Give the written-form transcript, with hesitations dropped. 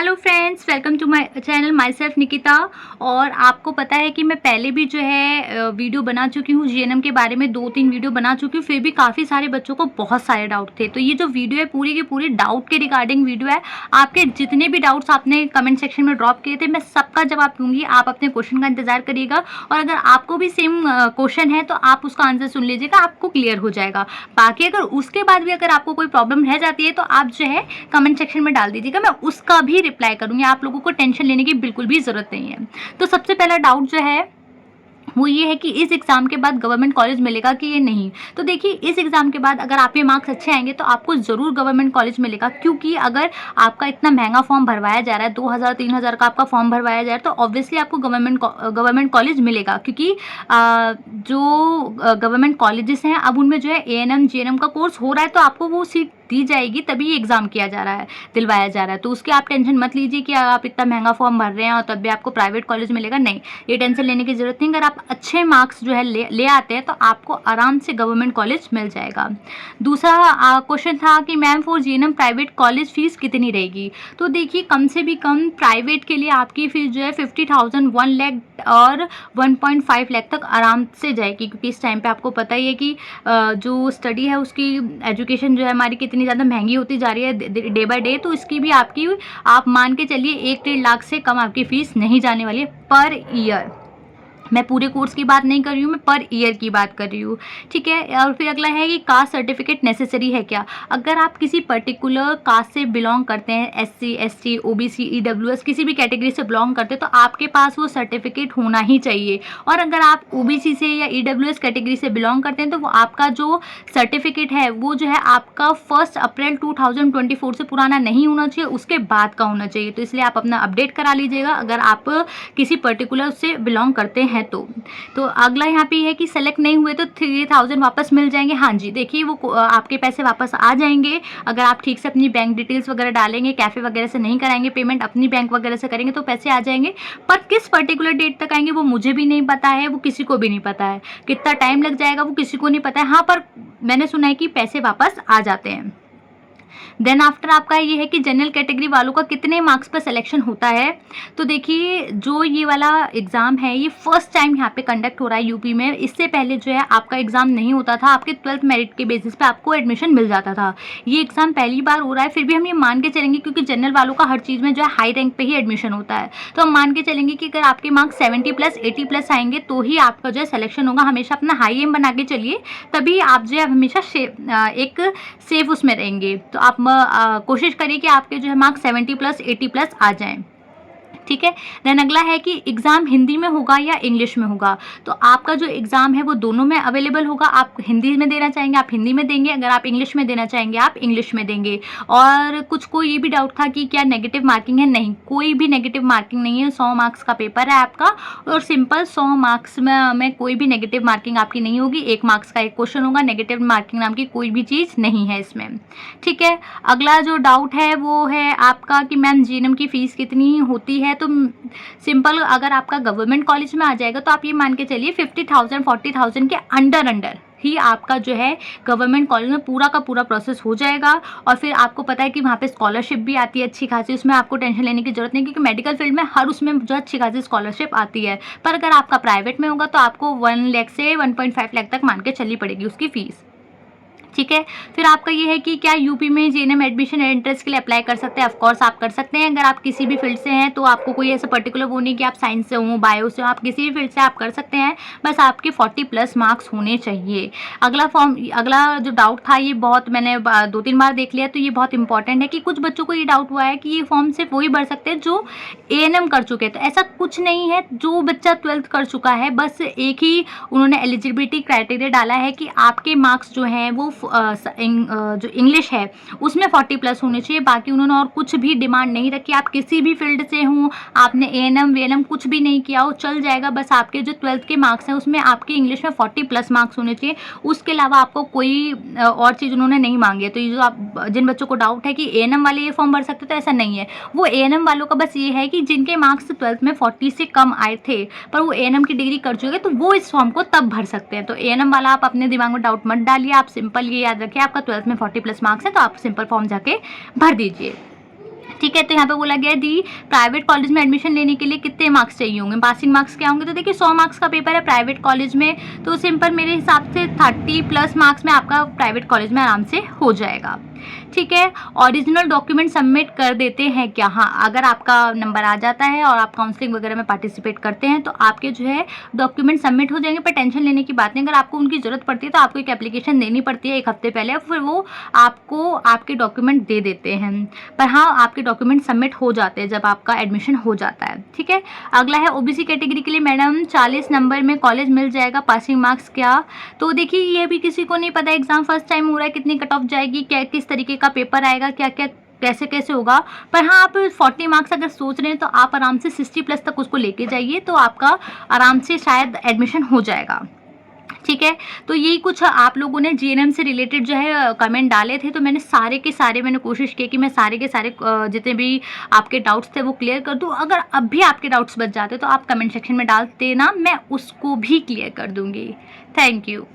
Hello friends, welcome to my channel myself Nikita. और आपको पता है कि मैं पहले भी जो है वीडियो बना चुकी हूँ जीएनएम के बारे में, 2-3 वीडियो बना चुकी हूँ। फिर भी काफ़ी सारे बच्चों को बहुत सारे डाउट थे। तो ये जो वीडियो है पूरी की पूरी डाउट के रिगार्डिंग वीडियो है। आपके जितने भी डाउट्स आपने कमेंट सेक्शन में ड्रॉप किए थे, मैं सबका जवाब दूंगी। आप अपने क्वेश्चन का इंतजार करिएगा और अगर आपको भी सेम क्वेश्चन है तो आप उसका आंसर सुन लीजिएगा, आपको क्लियर हो जाएगा। बाकी अगर उसके बाद भी अगर आपको कोई प्रॉब्लम रह जाती है तो आप जो है कमेंट सेक्शन में डाल दीजिएगा, मैं उसका भी रिप्लाई करूंगी। आप लोगों को टेंशन लेने की बिल्कुल भी जरूरत नहीं है। तो सबसे पहला डाउट जो है वो ये है कि इस एग्ज़ाम के बाद गवर्नमेंट कॉलेज मिलेगा कि ये नहीं। तो देखिए, इस एग्ज़ाम के बाद अगर आपके मार्क्स अच्छे आएंगे तो आपको ज़रूर गवर्नमेंट कॉलेज मिलेगा, क्योंकि अगर आपका इतना महंगा फॉर्म भरवाया जा रहा है, 2000-3000 का आपका फॉर्म भरवाया जा रहा है, तो ऑब्वियसली आपको गवर्नमेंट कॉलेज मिलेगा। क्योंकि जो गवर्नमेंट कॉलेजेस हैं अब उनमें जो है एएनएम जीएनएम का कोर्स हो रहा है, तो आपको वो सीट दी जाएगी, तभी ये एग्ज़ाम किया जा रहा है, दिलवाया जा रहा है। तो उसकी आप टेंशन मत लीजिए कि आप इतना महंगा फॉर्म भर रहे हैं और तब भी आपको प्राइवेट कॉलेज मिलेगा। नहीं, ये टेंशन लेने की ज़रूरत नहीं। अगर आप अच्छे मार्क्स जो है ले आते हैं तो आपको आराम से गवर्नमेंट कॉलेज मिल जाएगा। दूसरा क्वेश्चन था कि ma'am for GNM private college fees कितनी रहेगी। तो देखिए, कम से भी कम प्राइवेट के लिए आपकी फीस जो है 50,000, 1 लाख और 1.5 लाख तक आराम से जाएगी। क्योंकि इस टाइम पे आपको पता ही है कि जो स्टडी है उसकी एजुकेशन जो है हमारी कितनी ज़्यादा महंगी होती जा रही है डे बाय डे। तो इसकी भी आपकी आप मान के चलिए 1-1.5 लाख से कम आपकी फ़ीस नहीं जाने वाली है पर ईयर। मैं पूरे कोर्स की बात नहीं कर रही हूँ, मैं पर ईयर की बात कर रही हूँ, ठीक है। और फिर अगला है कि कास्ट सर्टिफिकेट नेसेसरी है क्या। अगर आप किसी पर्टिकुलर कास्ट से बिलोंग करते हैं, SC ST OBC EWS किसी भी कैटेगरी से बिलोंग करते हैं, तो आपके पास वो सर्टिफिकेट होना ही चाहिए। और अगर आप OBC से या EWS कैटेगरी से बिलोंग करते हैं तो वो आपका जो सर्टिफिकेट है वो जो है आपका 1 अप्रैल 2024 से पुराना नहीं होना चाहिए, उसके बाद का होना चाहिए। तो इसलिए आप अपना अपडेट करा लीजिएगा अगर आप किसी पर्टिकुलर से बिलोंग करते हैं तो अगला यहाँ पे है कि सेलेक्ट नहीं हुए तो 3000 वापस मिल जाएंगे। हाँ जी, देखिए वो आपके पैसे वापस आ जाएंगे अगर आप ठीक से अपनी बैंक डिटेल्स वगैरह डालेंगे, कैफ़े वगैरह से नहीं कराएंगे पेमेंट, अपनी बैंक वगैरह से करेंगे तो पैसे आ जाएंगे। पर किस पर्टिकुलर डेट तक आएंगे वो मुझे भी नहीं पता है, वो किसी को भी नहीं पता है। कितना टाइम लग जाएगा वो किसी को नहीं पता है। हाँ, पर मैंने सुना है कि पैसे वापस आ जाते हैं। देन आफ्टर आपका ये है कि जनरल कैटेगरी वालों का कितने मार्क्स पर सिलेक्शन होता है। तो देखिए, जो ये वाला एग्ज़ाम है ये फर्स्ट टाइम यहाँ पे कंडक्ट हो रहा है यूपी में। इससे पहले जो है आपका एग्ज़ाम नहीं होता था, आपके 12th मेरिट के बेसिस पे आपको एडमिशन मिल जाता था। ये एग्ज़ाम पहली बार हो रहा है। फिर भी हम ये मान के चलेंगे, क्योंकि जनरल वालों का हर चीज़ में जो है हाई रैंक पे ही एडमिशन होता है, तो हम मान के चलेंगे कि अगर आपके मार्क्स 70+, 80+ आएंगे तो ही आपका जो है सिलेक्शन होगा। हमेशा अपना हाई एम बना के चलिए, तभी आप जो है हमेशा एक सेफ उसमें रहेंगे। तो आप कोशिश करिए कि आपके जो है मार्क्स 70+, 80+ आ जाएं, ठीक है। देन अगला है कि एग्ज़ाम हिंदी में होगा या इंग्लिश में होगा। तो आपका जो एग्ज़ाम है वो दोनों में अवेलेबल होगा। आप हिंदी में देना चाहेंगे आप हिंदी में देंगे, अगर आप इंग्लिश में देना चाहेंगे आप इंग्लिश में देंगे। और कुछ को ये भी डाउट था कि क्या नेगेटिव मार्किंग है। नहीं, कोई भी नेगेटिव मार्किंग नहीं है। 100 मार्क्स का पेपर है आपका और सिंपल 100 मार्क्स में कोई भी नेगेटिव मार्किंग आपकी नहीं होगी। 1 मार्क्स का एक क्वेश्चन होगा, नेगेटिव मार्किंग नाम की कोई भी चीज़ नहीं है इसमें, ठीक है। अगला जो डाउट है वो है आपका कि मैम जीएनएम की फ़ीस कितनी होती है। तो सिंपल, अगर आपका गवर्नमेंट कॉलेज में आ जाएगा तो आप ये मान के चलिए 50,000, 40,000 के अंडर ही आपका जो है गवर्नमेंट कॉलेज में पूरा का पूरा प्रोसेस हो जाएगा। और फिर आपको पता है कि वहाँ पे स्कॉलरशिप भी आती है अच्छी खासी, उसमें आपको टेंशन लेने की जरूरत नहीं, क्योंकि मेडिकल फील्ड में हर उसमें जो अच्छी खासी स्कॉलरशिप आती है। पर अगर आपका प्राइवेट में होगा तो आपको 1 लाख से 1.5 लाख तक मान के चलनी पड़ेगी उसकी फ़ीस, ठीक है। फिर आपका ये है कि क्या यूपी में जीएनएम एडमिशन एंट्रेंस के लिए अप्लाई कर सकते हैं। ऑफकोर्स आप कर सकते हैं। अगर आप किसी भी फील्ड से हैं तो आपको कोई ऐसा पर्टिकुलर वो नहीं कि आप साइंस से हो, बायो से हो, आप किसी भी फील्ड से आप कर सकते हैं, बस आपके 40+ मार्क्स होने चाहिए। अगला जो डाउट था ये बहुत मैंने 2-3 बार देख लिया, तो ये बहुत इंपॉर्टेंट है कि कुछ बच्चों को ये डाउट हुआ है कि ये फॉर्म सिर्फ वही भर सकते हैं जो एएनएम कर चुके हैं। तो ऐसा कुछ नहीं है। जो बच्चा 12th कर चुका है, बस एक ही उन्होंने एलिजिबिलिटी क्राइटेरिया डाला है कि आपके मार्क्स जो हैं वो जो इंग्लिश है उसमें 40+ होने चाहिए। बाकी उन्होंने और कुछ भी डिमांड नहीं रखी। आप किसी भी फील्ड से हों, आपने एएनएम वेएनएम कुछ भी नहीं किया हो, चल जाएगा। बस आपके जो 12th के मार्क्स हैं उसमें आपके इंग्लिश में 40+ मार्क्स होने चाहिए। उसके अलावा आपको कोई और चीज़ उन्होंने नहीं मांगी है। तो ये जो आप जिन बच्चों को डाउट है कि एएनएम वाले ये फॉर्म भर सकते, तो ऐसा नहीं है। वो एएनएम वालों का बस ये है कि जिनके मार्क्स 12th में 40 से कम आए थे पर वो एएनएम की डिग्री कर चुके, तो वो इस फॉर्म को तब भर सकते हैं। तो एएनएम वाला आप अपने दिमाग में डाउट मत डालिए। आप सिंपल ये याद रखिए, आपका 12th में 40+ मार्क्स है तो आप सिंपल फॉर्म जाके भर दीजिए। ठीक है। तो यहाँ पे बोला गया दी प्राइवेट कॉलेज में एडमिशन लेने के लिए कितने मार्क्स चाहिए होंगे, पासिंग मार्क्स क्या होंगे। तो देखिए 100 मार्क्स का पेपर है प्राइवेट कॉलेज में, तो सिंपल मेरे हिसाब से 30+ मार्क्स में आपका प्राइवेट कॉलेज में आराम से हो जाएगा। ठीक है। ओरिजिनल डॉक्यूमेंट सबमिट कर देते हैं क्या? हाँ, अगर आपका नंबर आ जाता है और आप काउंसलिंग वगैरह में पार्टिसिपेट करते हैं तो आपके जो है डॉक्यूमेंट सबमिट हो जाएंगे, पर टेंशन लेने की बात नहीं। अगर आपको उनकी ज़रूरत पड़ती है तो आपको एक एप्लीकेशन देनी पड़ती है 1 हफ्ते पहले, फिर वो आपको आपके डॉक्यूमेंट दे देते हैं। पर हाँ, आपके डॉक्यूमेंट सबमिट हो जाते हैं जब आपका एडमिशन हो जाता है। ठीक है। अगला है ओबीसी कैटेगरी के लिए मैडम 40 नंबर में कॉलेज मिल जाएगा, पासिंग मार्क्स क्या? तो देखिए ये भी किसी को नहीं पता, एग्जाम फर्स्ट टाइम हो रहा है, कितनी कट ऑफ जाएगी, क्या किस तरीके का पेपर आएगा, क्या क्या कैसे कैसे होगा। पर हाँ, आप 40 मार्क्स अगर सोच रहे हैं तो आप आराम से 60+ तक उसको लेके जाइए, तो आपका आराम से शायद एडमिशन हो जाएगा। ठीक है। तो यही कुछ आप लोगों ने जीएनएम से रिलेटेड जो है कमेंट डाले थे, तो मैंने सारे के सारे मैंने कोशिश की कि मैं सारे के सारे जितने भी आपके डाउट्स थे वो क्लियर कर दूं। अगर अब भी आपके डाउट्स बच जाते तो आप कमेंट सेक्शन में डाल देना, मैं उसको भी क्लियर कर दूंगी। Thank you.